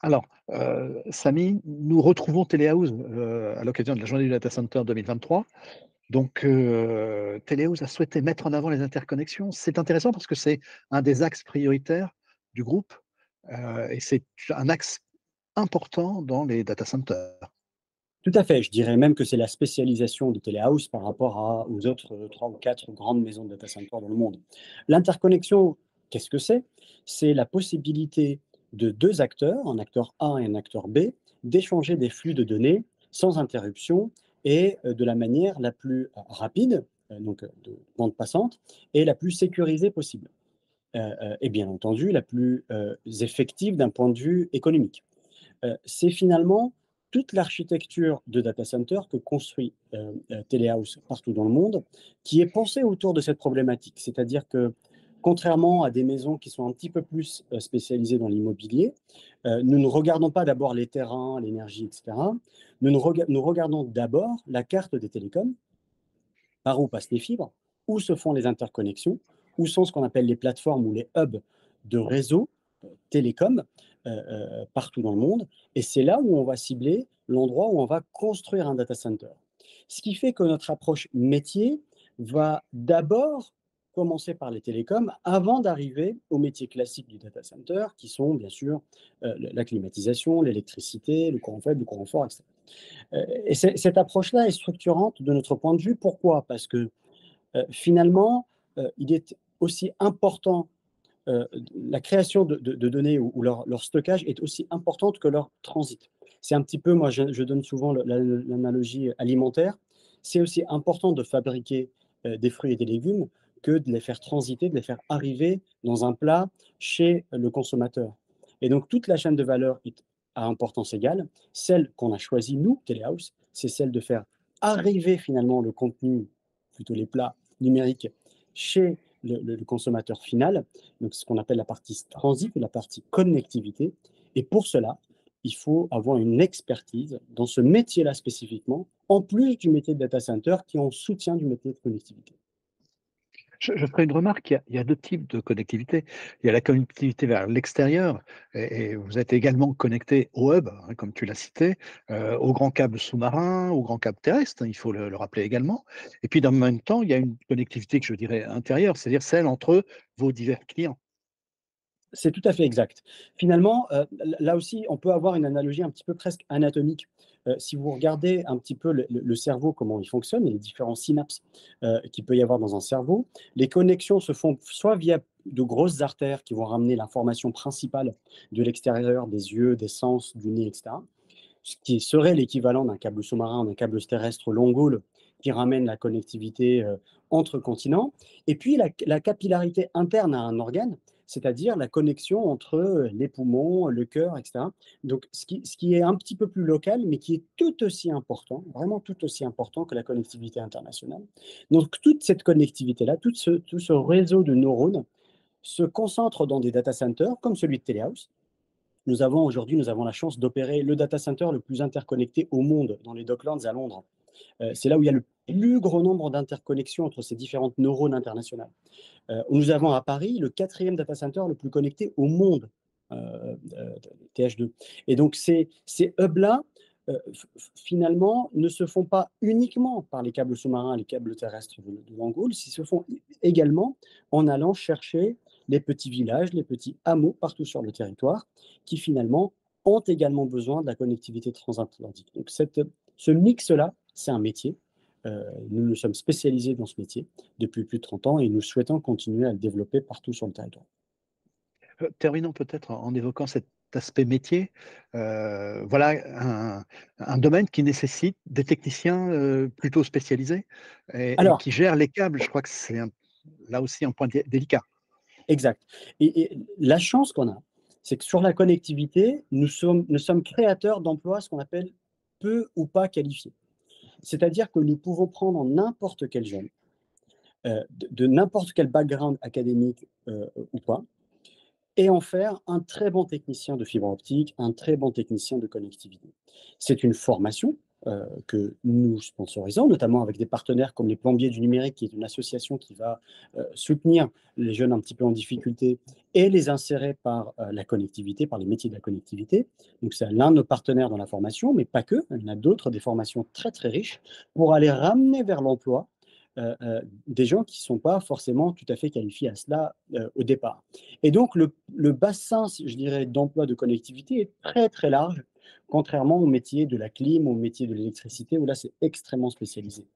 Alors, Samy, nous retrouvons Telehouse, à l'occasion de la journée du data center 2023. Donc, Telehouse a souhaité mettre en avant les interconnexions. C'est intéressant parce que c'est un des axes prioritaires du groupe, et c'est un axe important dans les data centers. Tout à fait, je dirais même que c'est la spécialisation de Telehouse par rapport aux autres 3 ou 4 grandes maisons de data center dans le monde. L'interconnexion, qu'est-ce que c'est? C'est la possibilité de 2 acteurs, un acteur A et un acteur B, d'échanger des flux de données sans interruption et de la manière la plus rapide, de bande passante, et la plus sécurisée possible. Et bien entendu, la plus effective d'un point de vue économique. C'est finalement toute l'architecture de data center que construit Telehouse partout dans le monde, qui est pensée autour de cette problématique. C'est-à-dire que, contrairement à des maisons qui sont un petit peu plus spécialisées dans l'immobilier, nous ne regardons pas d'abord les terrains, l'énergie, etc. Nous regardons d'abord la carte des télécoms, par où passent les fibres, où se font les interconnexions, où sont ce qu'on appelle les plateformes ou les hubs de réseaux télécoms partout dans le monde. Et c'est là où on va cibler l'endroit où on va construire un data center. Ce qui fait que notre approche métier va d'abord commencer par les télécoms avant d'arriver aux métiers classiques du data center, qui sont bien sûr la climatisation, l'électricité, le courant faible, le courant fort, etc. Et cette approche-là est structurante de notre point de vue. Pourquoi? Parce que finalement, il est aussi important, la création de données ou leur stockage est aussi importante que leur transit. C'est un petit peu, moi je donne souvent l'analogie alimentaire. C'est aussi important de fabriquer des fruits et des légumes que de les faire transiter, de les faire arriver dans un plat chez le consommateur. Et donc toute la chaîne de valeur est à importance égale. Celle qu'on a choisie, nous, Telehouse, c'est celle de faire arriver finalement le contenu, plutôt les plats numériques, chez le consommateur final, donc ce qu'on appelle la partie transit, la partie connectivité. Et pour cela, il faut avoir une expertise dans ce métier-là spécifiquement, en plus du métier de data center qui est en soutien du métier de connectivité. Je ferai une remarque, il y a 2 types de connectivité. Il y a la connectivité vers l'extérieur et vous êtes également connecté au hub, hein, comme tu l'as cité, aux grands câbles sous-marins, aux grands câbles terrestres, hein, il faut le rappeler également. Et puis, dans le même temps, il y a une connectivité que je dirais intérieure, c'est-à-dire celle entre vos divers clients. C'est tout à fait exact. Finalement, là aussi, on peut avoir une analogie un petit peu presque anatomique. Si vous regardez un petit peu le cerveau, comment il fonctionne et les différents synapses qu'il peut y avoir dans un cerveau, les connexions se font soit via de grosses artères qui vont ramener l'information principale de l'extérieur, des yeux, des sens, du nez, etc. Ce qui serait l'équivalent d'un câble sous-marin, d'un câble terrestre long haul qui ramène la connectivité entre continents. Et puis la capillarité interne à un organe, c'est-à-dire la connexion entre les poumons, le cœur, etc. Donc ce qui est un petit peu plus local, mais qui est tout aussi important, vraiment tout aussi important que la connectivité internationale. Donc toute cette connectivité-là, tout ce réseau de neurones se concentre dans des data centers comme celui de Telehouse. Nous avons la chance d'opérer le data center le plus interconnecté au monde, dans les Docklands à Londres. C'est là où il y a le plus gros nombre d'interconnexions entre ces différentes neurones internationales. Nous avons à Paris le 4e data center le plus connecté au monde, TH2. Et donc ces hubs-là, finalement, ne se font pas uniquement par les câbles sous-marins et les câbles terrestres de Langoule, ils se font également en allant chercher les petits villages, les petits hameaux partout sur le territoire, qui finalement ont également besoin de la connectivité transatlantique. Donc ce mix-là, c'est un métier. Nous nous sommes spécialisés dans ce métier depuis plus de 30 ans et nous souhaitons continuer à le développer partout sur le territoire. Terminons peut-être en évoquant cet aspect métier. Voilà un domaine qui nécessite des techniciens, plutôt spécialisés et Alors, qui gèrent les câbles. Je crois que c'est là aussi un point délicat. exact. Et la chance qu'on a, c'est que sur la connectivité, nous sommes créateurs d'emplois, ce qu'on appelle peu ou pas qualifiés. C'est-à-dire que nous pouvons prendre n'importe quel jeune, de n'importe quel background académique ou pas, et en faire un très bon technicien de fibre optique, un très bon technicien de connectivité. C'est une formation, que nous sponsorisons, notamment avec des partenaires comme les Plombiers du numérique, qui est une association qui va soutenir les jeunes un petit peu en difficulté et les insérer par la connectivité, par les métiers de la connectivité. Donc c'est l'un de nos partenaires dans la formation, mais pas que. Il y en a d'autres, des formations très très riches pour aller ramener vers l'emploi des gens qui ne sont pas forcément tout à fait qualifiés à cela au départ. Et donc le bassin, je dirais, d'emploi de connectivité est très très large, contrairement au métier de la clim, au métier de l'électricité, où là c'est extrêmement spécialisé.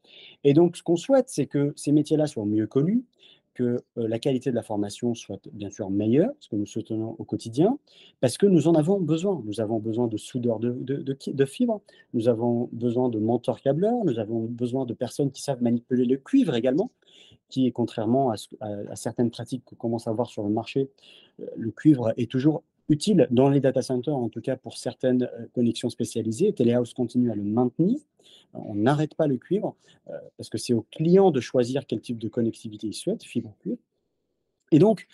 Et donc ce qu'on souhaite, c'est que ces métiers-là soient mieux connus, que la qualité de la formation soit bien sûr meilleure, ce que nous soutenons au quotidien, parce que nous en avons besoin. Nous avons besoin de soudeurs de fibres, nous avons besoin de mentors câbleurs, nous avons besoin de personnes qui savent manipuler le cuivre également, qui est contrairement à certaines pratiques qu'on commence à voir sur le marché, le cuivre est toujours utile dans les data centers, en tout cas pour certaines connexions spécialisées. Telehouse continue à le maintenir. On n'arrête pas le cuivre parce que c'est au client de choisir quel type de connectivité il souhaite, fibre cuivre. Et donc,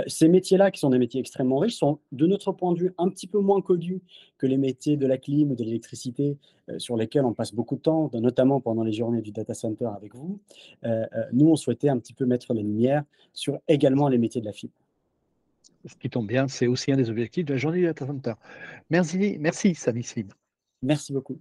ces métiers-là, qui sont des métiers extrêmement riches, sont, de notre point de vue, un petit peu moins connus que les métiers de la clim ou de l'électricité, sur lesquels on passe beaucoup de temps, notamment pendant les journées du data center avec vous. Nous, on souhaitait un petit peu mettre la lumière sur également les métiers de la fibre. Ce qui tombe bien, c'est aussi un des objectifs de la journée du data center. Merci, merci Samy Slim. Merci beaucoup.